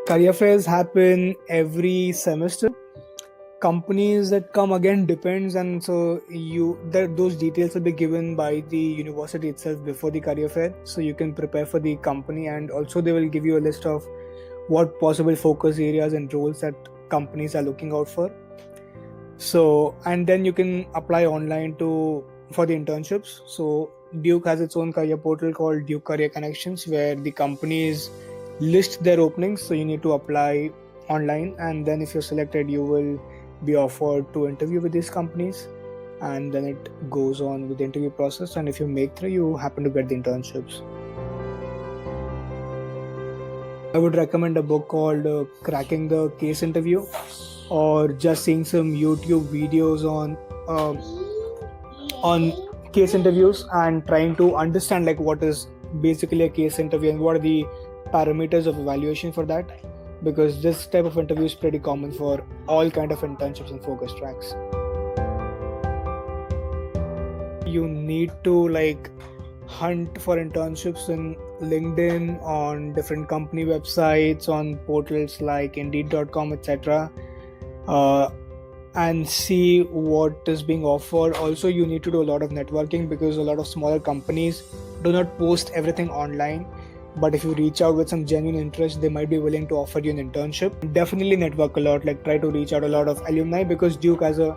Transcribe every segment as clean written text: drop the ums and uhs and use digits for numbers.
Career fairs happen every semester. Companies that come again depends, and so those details will be given by the university itself before the career fair, so you can prepare for the company, and also they will give you a list of what possible focus areas and roles that companies are looking out for. So, and then you can apply online for the internships. So Duke has its own career portal called Duke Career Connections, where the companies list their openings, so you need to apply online, and then if you're selected you will be offered to interview with these companies, and then it goes on with the interview process, and if you make through, you happen to get the internships. I would recommend a book called Cracking the Case Interview, or just seeing some YouTube videos on case interviews and trying to understand like what is basically a case interview and what are the parameters of evaluation for that, because this type of interview is pretty common for all kind of internships and focus tracks. You need to like hunt for internships in LinkedIn, on different company websites, on portals like Indeed.com, etc. And see what is being offered. Also, you need to do a lot of networking, because a lot of smaller companies do not post everything online, but if you reach out with some genuine interest, they might be willing to offer you an internship. Definitely network a lot, like try to reach out a lot of alumni, because Duke has a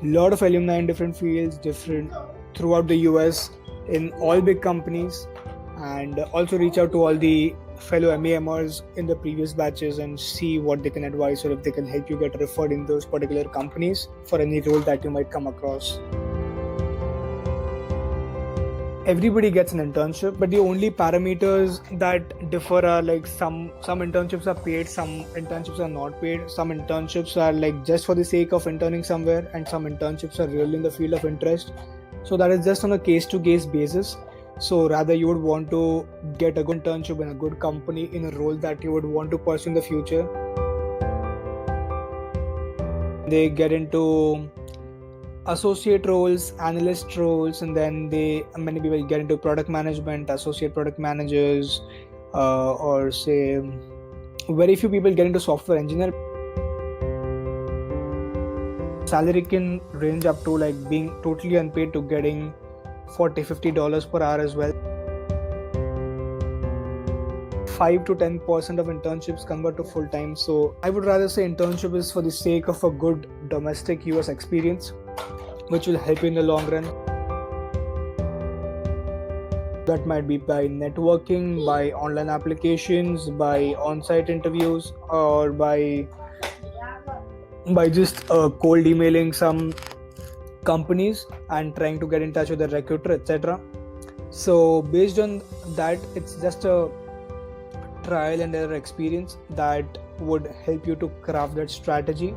lot of alumni in different fields, different throughout the US, in all big companies, and also reach out to all the fellow MEMers in the previous batches and see what they can advise, or if they can help you get referred in those particular companies for any role that you might come across. Everybody gets an internship, but the only parameters that differ are like some internships are paid, some internships are not paid, some internships are like just for the sake of interning somewhere, and some internships are really in the field of interest. So that is just on a case-to-case basis. So rather you would want to get a good internship in a good company in a role that you would want to pursue in the future. They get into associate roles, analyst roles, and then many people get into product management, associate product managers, or say very few people get into software engineer. Salary can range up to like being totally unpaid to getting $40-50 per hour as well. 5 to 10% of internships convert to full time. So I would rather say internship is for the sake of a good domestic US experience, which will help you in the long run. That might be by networking, by online applications, by on-site interviews, or by just cold emailing some companies and trying to get in touch with the recruiter, etc. So based on that, it's just a trial and error experience that would help you to craft that strategy.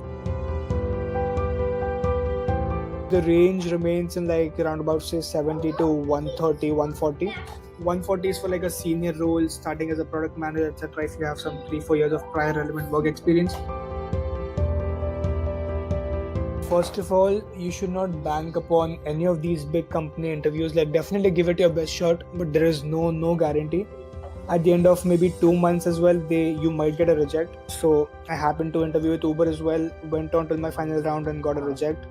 The range remains in like around about say 70 to 130, 140. 140 is for like a senior role starting as a product manager, etc. if you have some 3-4 years of prior relevant work experience. First of all, you should not bank upon any of these big company interviews. Like definitely give it your best shot, but there is no guarantee. At the end of maybe 2 months as well, you might get a reject. So I happened to interview with Uber as well, went on till my final round and got a reject.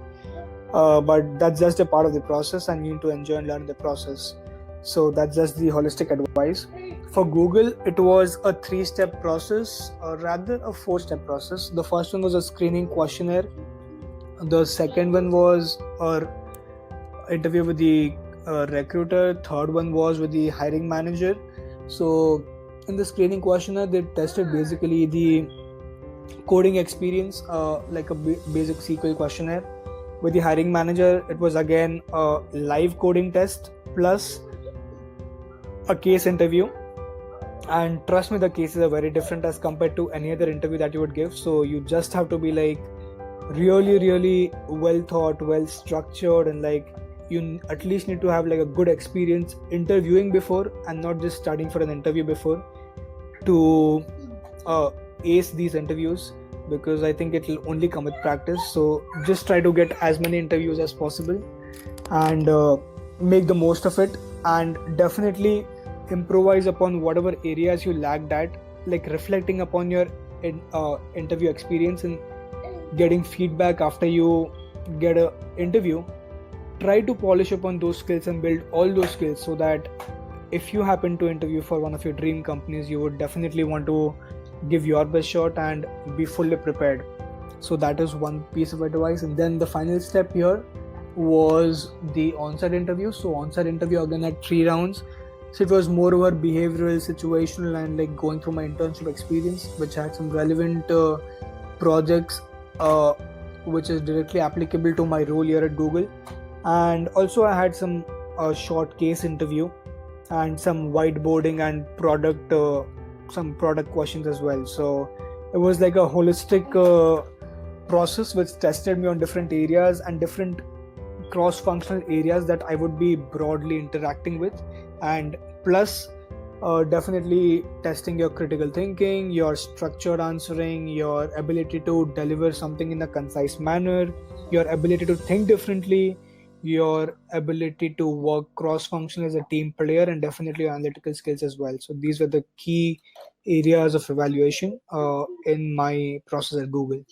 But that's just a part of the process, and you need to enjoy and learn the process. So that's just the holistic advice. For Google, it was a 3-step process, or rather a 4-step process. The first one was a screening questionnaire. The second one was an interview with the recruiter. Third one was with the hiring manager. So in the screening questionnaire, they tested basically the coding experience, like a basic SQL questionnaire. With the hiring manager, it was again a live coding test plus a case interview. And trust me, the cases are very different as compared to any other interview that you would give. So you just have to be like really well thought, well structured, and like you at least need to have like a good experience interviewing before, and not just studying for an interview before to ace these interviews, because I think it will only come with practice. So just try to get as many interviews as possible and make the most of it, and definitely improvise upon whatever areas you lacked at like reflecting upon your interview experience and getting feedback after you get a interview, try to polish upon those skills and build all those skills, so that if you happen to interview for one of your dream companies, you would definitely want to give your best shot and be fully prepared. So that is one piece of advice. And then the final step here was the on-site interview. So on-site interview again had 3 rounds. So it was more over behavioral, situational, and like going through my internship experience, which had some relevant projects which is directly applicable to my role here at Google. And also I had some short case interview and some whiteboarding and some product questions as well. So it was like a holistic process which tested me on different areas and different cross-functional areas that I would be broadly interacting with, and plus definitely testing your critical thinking, your structured answering, your ability to deliver something in a concise manner, your ability to think differently, your ability to work cross-functional as a team player, and definitely your analytical skills as well. So these were the key areas of evaluation in my process at Google.